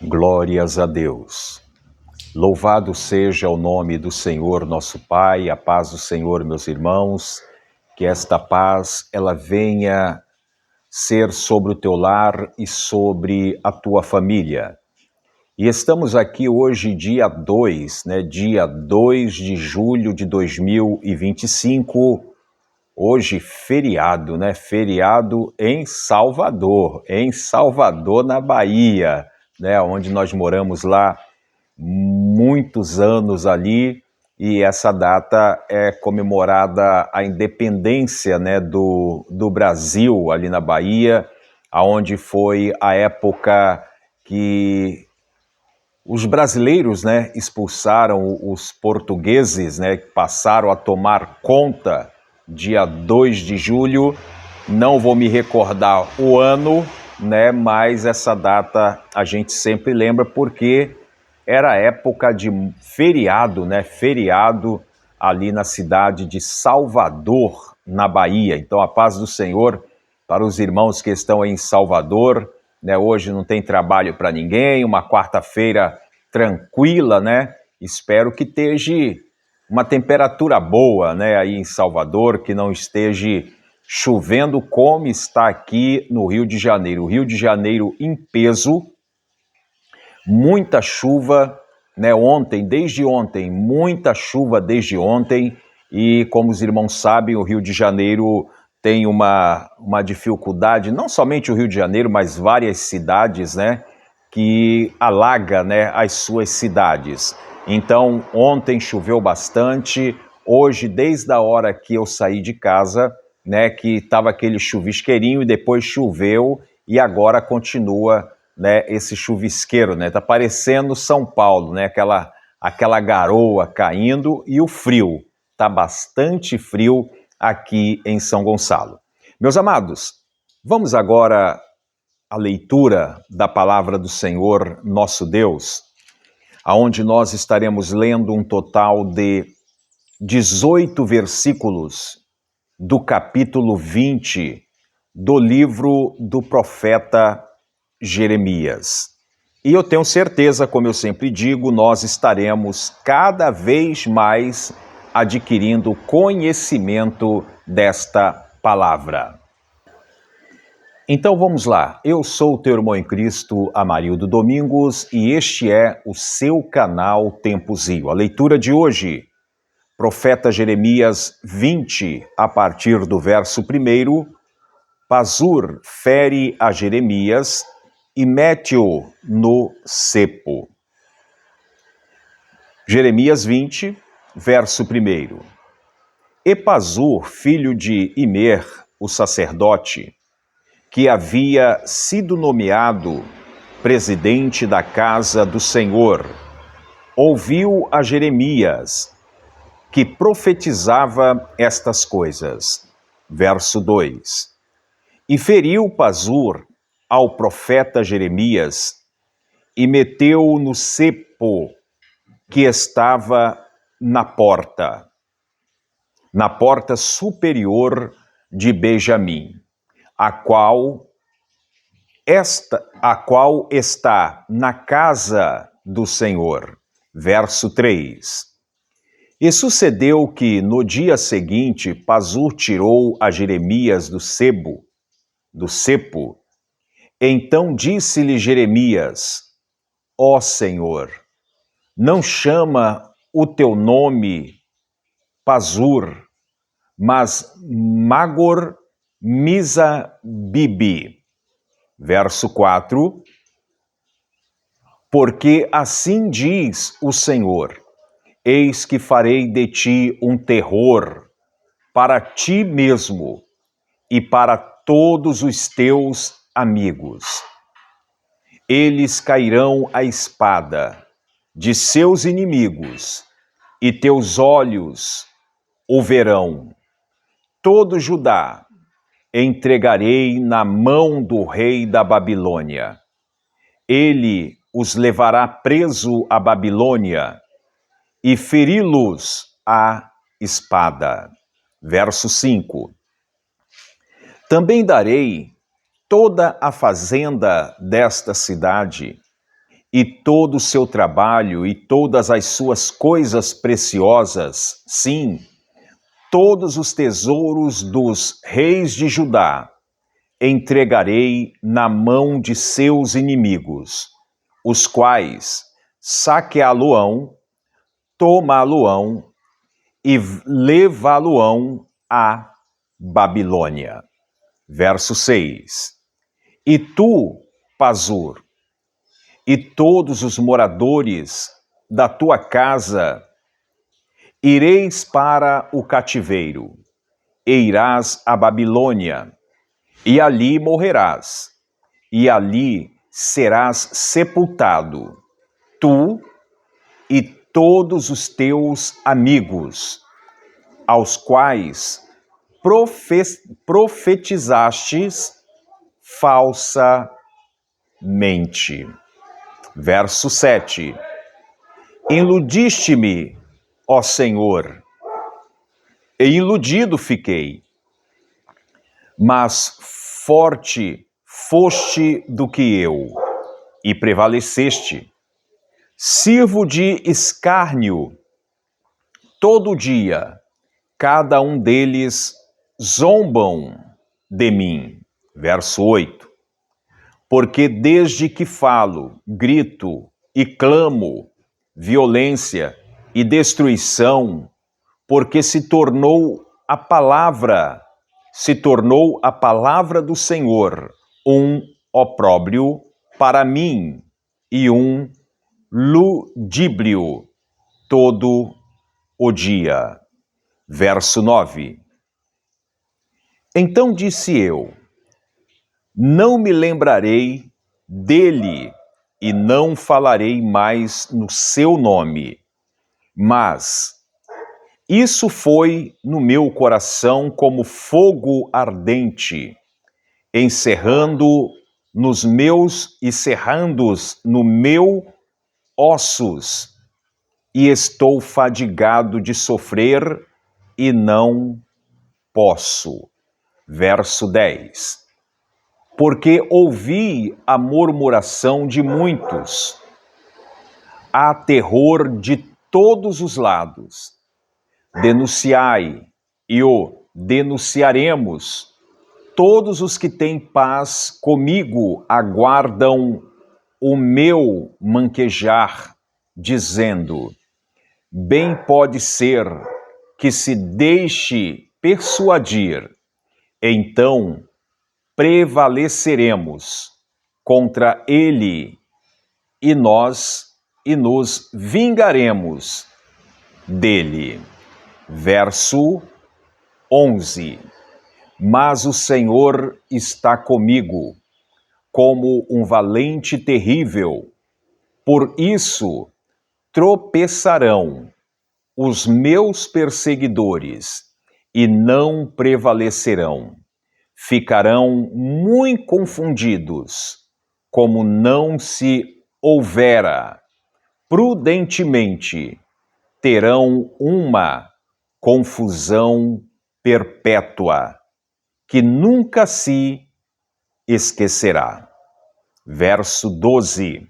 Glórias a Deus. Louvado seja o nome do Senhor nosso Pai, a paz do Senhor, meus irmãos, que esta paz ela venha ser sobre o teu lar e sobre a tua família. E estamos aqui hoje, dia 2, dia 2 de julho de 2025, hoje feriado, Feriado em Salvador, na Bahia, onde nós moramos lá muitos anos ali, e essa data é comemorada a independência, do Brasil ali na Bahia, aonde foi a época que os brasileiros, expulsaram os portugueses, que passaram a tomar conta, dia 2 de julho, não vou me recordar o ano, mas essa data a gente sempre lembra porque era época de feriado, feriado ali na cidade de Salvador, na Bahia. Então a paz do Senhor para os irmãos que estão em Salvador, hoje não tem trabalho para ninguém, uma quarta-feira tranquila, Espero que esteja uma temperatura boa, aí em Salvador, que não esteja chovendo como está aqui no Rio de Janeiro. O Rio de Janeiro em peso, muita chuva, desde ontem, muita chuva desde ontem, e como os irmãos sabem, o Rio de Janeiro tem uma dificuldade, não somente o Rio de Janeiro, mas várias cidades, que alaga, as suas cidades. Então, ontem choveu bastante, hoje, desde a hora que eu saí de casa, que estava aquele chuvisqueirinho e depois choveu e agora continua, esse chuvisqueiro, tá parecendo São Paulo, aquela garoa caindo e o frio, tá bastante frio aqui em São Gonçalo. Meus amados, vamos agora à leitura da palavra do Senhor nosso Deus, aonde nós estaremos lendo um total de 18 versículos do capítulo 20 do livro do profeta Jeremias. E eu tenho certeza, como eu sempre digo, nós estaremos cada vez mais adquirindo conhecimento desta palavra. Então vamos lá, eu sou o teu irmão em Cristo, Amarildo Domingos, e este é o seu canal Tempozio. A leitura de hoje, profeta Jeremias 20, a partir do verso 1, Pazur fere a Jeremias e mete-o no cepo. Jeremias 20, verso 1. E Pazur, filho de Imer, o sacerdote, que havia sido nomeado presidente da casa do Senhor, ouviu a Jeremias, que profetizava estas coisas. Verso 2. E feriu Pazur ao profeta Jeremias e meteu-o no cepo que estava na porta superior de Benjamim, a qual está na casa do Senhor. Verso 3. E sucedeu que, no dia seguinte, Pazur tirou a Jeremias do cepo. Então disse-lhe Jeremias: Ó Senhor, não chama o teu nome Pazur, mas Magor Misabibe. Verso 4. Porque assim diz o Senhor: eis que farei de ti um terror para ti mesmo e para todos os teus amigos. Eles cairão à espada de seus inimigos, e teus olhos o verão. Todo Judá entregarei na mão do rei da Babilônia. Ele os levará preso à Babilônia e feri-los à espada. Verso 5. Também darei toda a fazenda desta cidade e todo o seu trabalho e todas as suas coisas preciosas, sim, todos os tesouros dos reis de Judá, entregarei na mão de seus inimigos, os quais saqueá-lo-ão, tomá-lo-ão e levá-lo-ão à Babilônia. Verso 6. E tu, Pazur, e todos os moradores da tua casa, ireis para o cativeiro, e irás à Babilônia, e ali morrerás, e ali serás sepultado, tu e todos os teus amigos, aos quais profetizastes falsamente. Verso 7. Iludiste-me, ó Senhor, e iludido fiquei, mas forte foste do que eu, e prevaleceste. Sirvo de escárnio todo dia, cada um deles zombam de mim. Verso 8. Porque desde que falo, grito e clamo violência e destruição, porque se tornou a palavra do Senhor um opróbrio para mim e um ludíbrio todo o dia. Verso 9. Então disse eu: não me lembrarei dele e não falarei mais no seu nome. Mas isso foi no meu coração como fogo ardente, encerrando no meu ossos, e estou fadigado de sofrer e não posso. Verso 10. Porque ouvi a murmuração de muitos, há terror de todos os lados. Denunciai, e o denunciaremos. Todos os que têm paz comigo aguardam o meu manquejar, dizendo: bem pode ser que se deixe persuadir, então prevaleceremos contra ele e nos vingaremos dele. Verso 11. Mas o Senhor está comigo, como um valente terrível. Por isso tropeçarão os meus perseguidores e não prevalecerão. Ficarão muito confundidos, como não se houvera prudentemente, terão uma confusão perpétua, que nunca se esquecerá. Verso 12.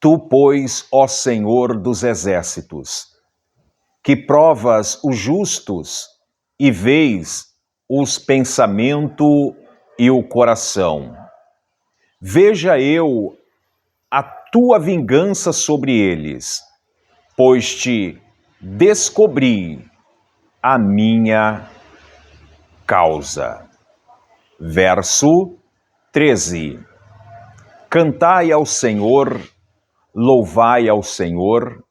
Tu, pois, ó Senhor dos exércitos, que provas os justos e vês os pensamentos e o coração. Veja eu a tua vingança sobre eles, pois te descobri a minha causa. Verso 13. Cantai ao Senhor, louvai ao Senhor,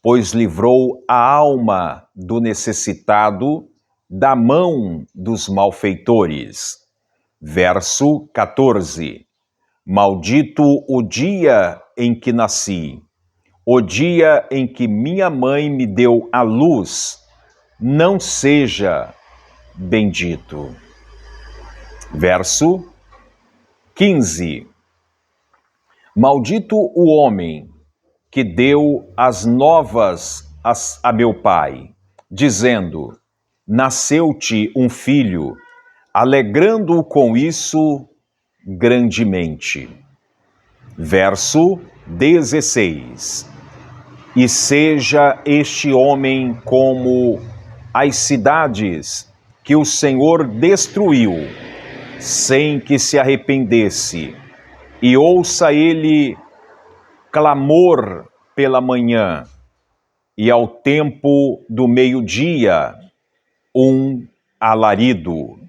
pois livrou a alma do necessitado da mão dos malfeitores. Verso 14. Maldito o dia em que nasci, o dia em que minha mãe me deu à luz, não seja bendito. Verso 15. Maldito o homem que deu as novas a meu pai, dizendo: nasceu-te um filho, alegrando-o com isso grandemente. Verso 16. E seja este homem como as cidades que o Senhor destruiu, sem que se arrependesse, e ouça ele clamor pela manhã, e ao tempo do meio-dia, um alarido.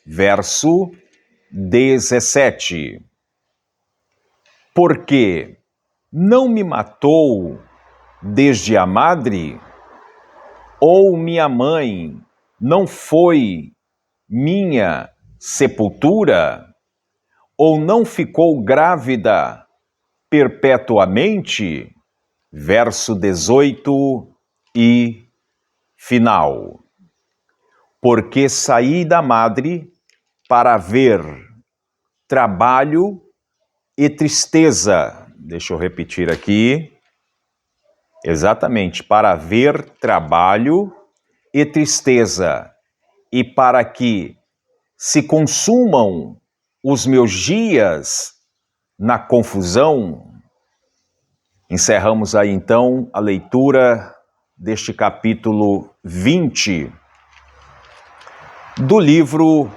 Verso 17. Porque não me matou desde a madre? Ou minha mãe não foi minha sepultura? Ou não ficou grávida perpetuamente? Verso 18 e final. Porque saí da madre para ver trabalho e tristeza. Deixa eu repetir aqui. Exatamente, para ver trabalho e tristeza, e para que se consumam os meus dias na confusão. Encerramos aí então a leitura deste capítulo 20 do livro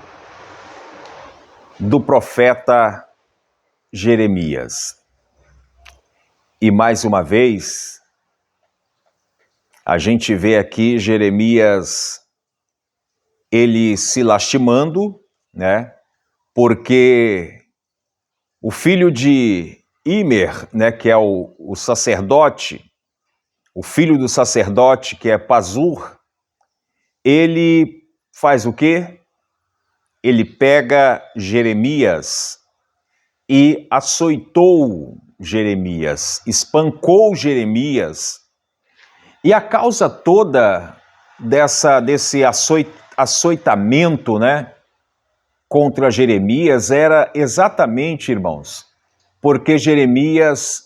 do profeta Jeremias. E mais uma vez, a gente vê aqui Jeremias, ele se lastimando, né? Porque o filho de Imer, né, que é o sacerdote, o filho do sacerdote, que é Pazur, ele faz o quê? Ele pega Jeremias e açoitou Jeremias, espancou Jeremias. E a causa toda desse açoitamento, né, contra Jeremias era exatamente, irmãos, porque Jeremias,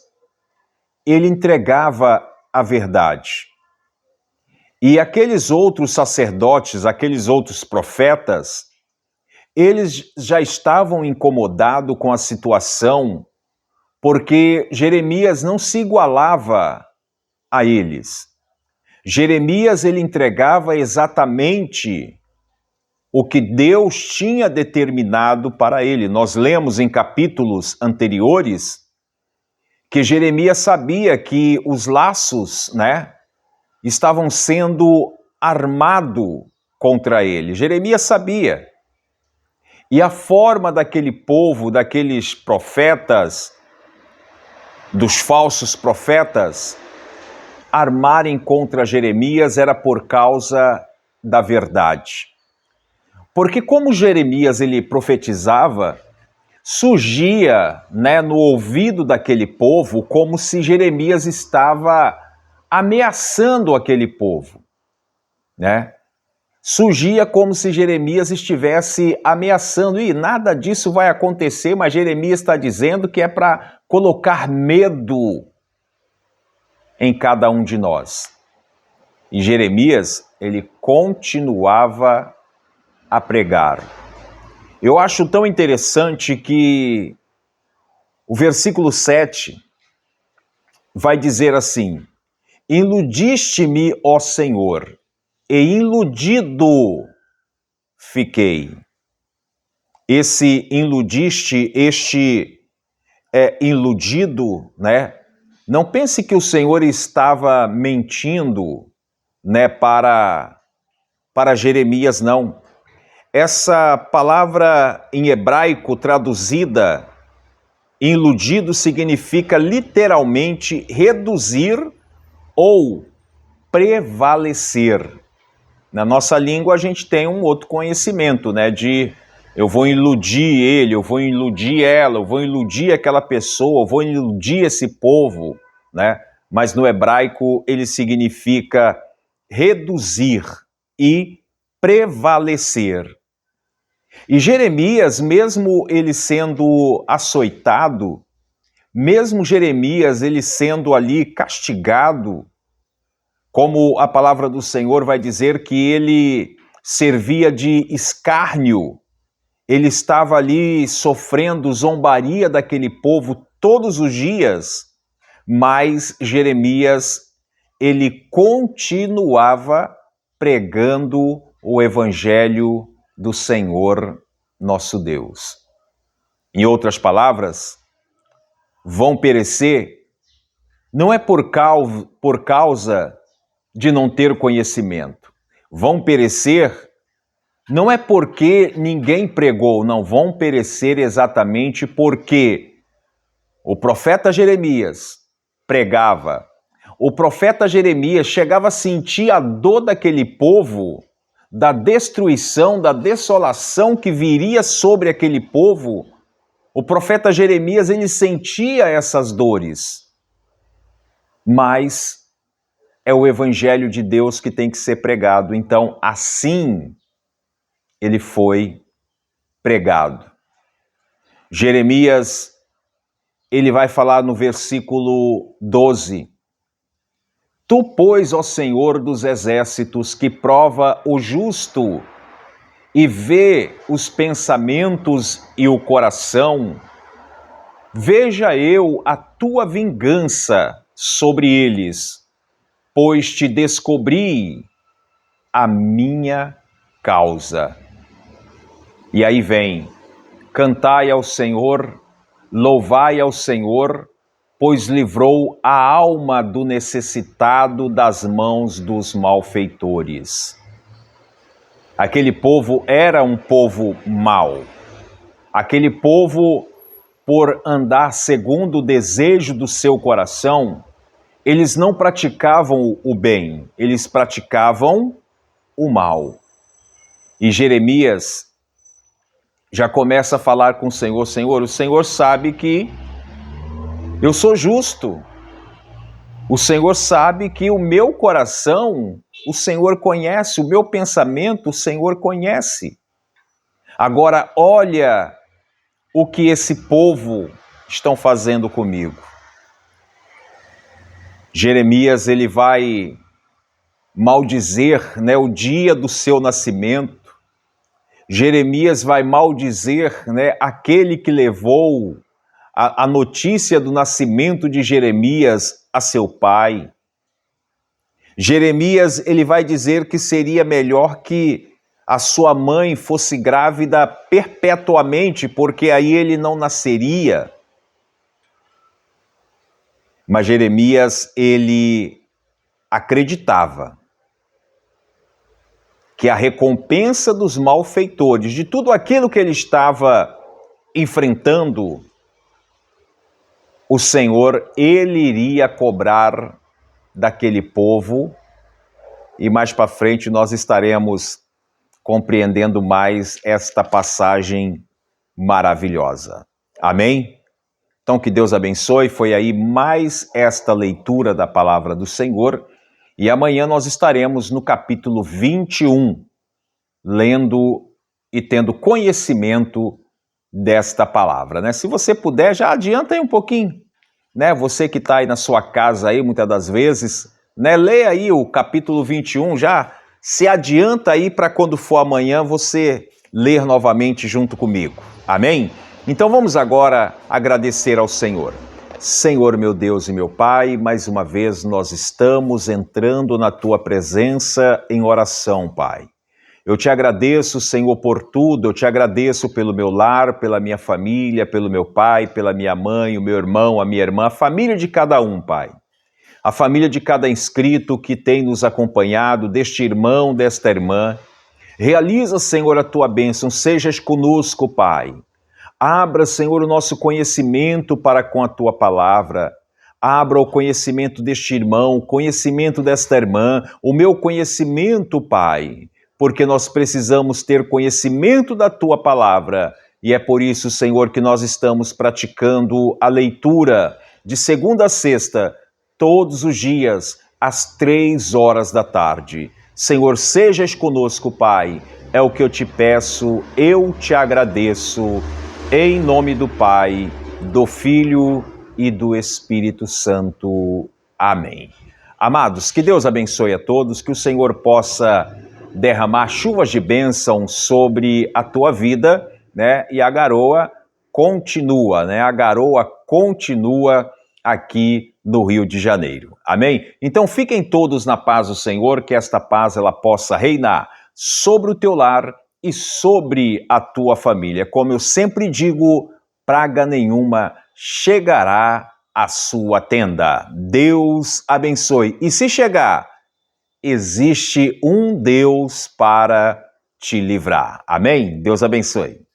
ele entregava a verdade. E aqueles outros sacerdotes, aqueles outros profetas, eles já estavam incomodados com a situação, porque Jeremias não se igualava a eles. Jeremias, ele entregava exatamente o que Deus tinha determinado para ele. Nós lemos em capítulos anteriores que Jeremias sabia que os laços, né, estavam sendo armados contra ele. Jeremias sabia. E a forma daquele povo, daqueles profetas, dos falsos profetas, armarem contra Jeremias era por causa da verdade. Porque como Jeremias ele profetizava, surgia, né, no ouvido daquele povo como se Jeremias estava ameaçando aquele povo, né? Surgia como se Jeremias estivesse ameaçando, e nada disso vai acontecer, mas Jeremias está dizendo que é para colocar medo em cada um de nós. E Jeremias, ele continuava a pregar. Eu acho tão interessante que o versículo 7 vai dizer assim: iludiste-me, ó Senhor, e iludido fiquei. Esse iludiste, este iludido, né? Não pense que o Senhor estava mentindo, né, para Jeremias, não. Essa palavra em hebraico traduzida, iludido, significa literalmente reduzir ou prevalecer. Na nossa língua a gente tem um outro conhecimento, né, de eu vou iludir ele, eu vou iludir ela, eu vou iludir aquela pessoa, eu vou iludir esse povo, né? Mas no hebraico ele significa reduzir e prevalecer. E Jeremias, mesmo ele sendo açoitado, mesmo Jeremias ele sendo ali castigado, como a palavra do Senhor vai dizer que ele servia de escárnio, ele estava ali sofrendo zombaria daquele povo todos os dias. mas Jeremias, ele continuava pregando o evangelho do Senhor nosso Deus. Em outras palavras, vão perecer não é por causa de não ter conhecimento. Vão perecer não é porque ninguém pregou, não, vão perecer exatamente porque o profeta Jeremias pregava. O profeta Jeremias chegava a sentir a dor daquele povo, da destruição, da desolação que viria sobre aquele povo. O profeta Jeremias, ele sentia essas dores. Mas é o evangelho de Deus que tem que ser pregado. Então, assim, ele foi pregado. Jeremias, ele vai falar no versículo 12: Tu, pois, ó Senhor dos exércitos, que prova o justo e vê os pensamentos e o coração, veja eu a tua vingança sobre eles, pois te descobri a minha causa. E aí vem: cantai ao Senhor, louvai ao Senhor, pois livrou a alma do necessitado das mãos dos malfeitores. Aquele povo era um povo mau. Aquele povo, por andar segundo o desejo do seu coração, eles não praticavam o bem, eles praticavam o mal. E Jeremias já começa a falar com o Senhor: Senhor, o Senhor sabe que eu sou justo. O Senhor sabe que o meu coração, o Senhor conhece, o meu pensamento, o Senhor conhece. Agora, olha o que esse povo estão fazendo comigo. Jeremias, ele vai maldizer, o dia do seu nascimento. Jeremias vai maldizer, aquele que levou a notícia do nascimento de Jeremias a seu pai. Jeremias, ele vai dizer que seria melhor que a sua mãe fosse grávida perpetuamente, porque aí ele não nasceria. Mas Jeremias, ele acreditava que a recompensa dos malfeitores, de tudo aquilo que ele estava enfrentando, o Senhor, ele iria cobrar daquele povo, e mais para frente nós estaremos compreendendo mais esta passagem maravilhosa. Amém? Então que Deus abençoe, foi aí mais esta leitura da palavra do Senhor, e amanhã nós estaremos no capítulo 21, lendo e tendo conhecimento desta palavra, Se você puder, já adianta aí um pouquinho, Você que está aí na sua casa aí, muitas das vezes, Lê aí o capítulo 21, já se adianta aí para quando for amanhã você ler novamente junto comigo. Amém? Então vamos agora agradecer ao Senhor. Senhor, meu Deus e meu Pai, mais uma vez nós estamos entrando na Tua presença em oração, Pai. Eu te agradeço, Senhor, por tudo. Eu te agradeço pelo meu lar, pela minha família, pelo meu pai, pela minha mãe, o meu irmão, a minha irmã, a família de cada um, Pai. A família de cada inscrito que tem nos acompanhado, deste irmão, desta irmã. Realiza, Senhor, a Tua bênção. Sejas conosco, Pai. Abra, Senhor, o nosso conhecimento para com a Tua palavra. Abra o conhecimento deste irmão, o conhecimento desta irmã, o meu conhecimento, Pai. Porque nós precisamos ter conhecimento da Tua palavra. E é por isso, Senhor, que nós estamos praticando a leitura de segunda a sexta, todos os dias, às 3 horas da tarde. Senhor, sejas conosco, Pai. É o que eu te peço, eu te agradeço. Em nome do Pai, do Filho e do Espírito Santo. Amém. Amados, que Deus abençoe a todos, que o Senhor possa derramar chuvas de bênção sobre a tua vida, E a garoa continua, A garoa continua aqui no Rio de Janeiro. Amém? Então fiquem todos na paz do Senhor, que esta paz ela possa reinar sobre o teu lar e sobre a tua família. Como eu sempre digo, praga nenhuma chegará à sua tenda. Deus abençoe. E se chegar, existe um Deus para te livrar. Amém? Deus abençoe.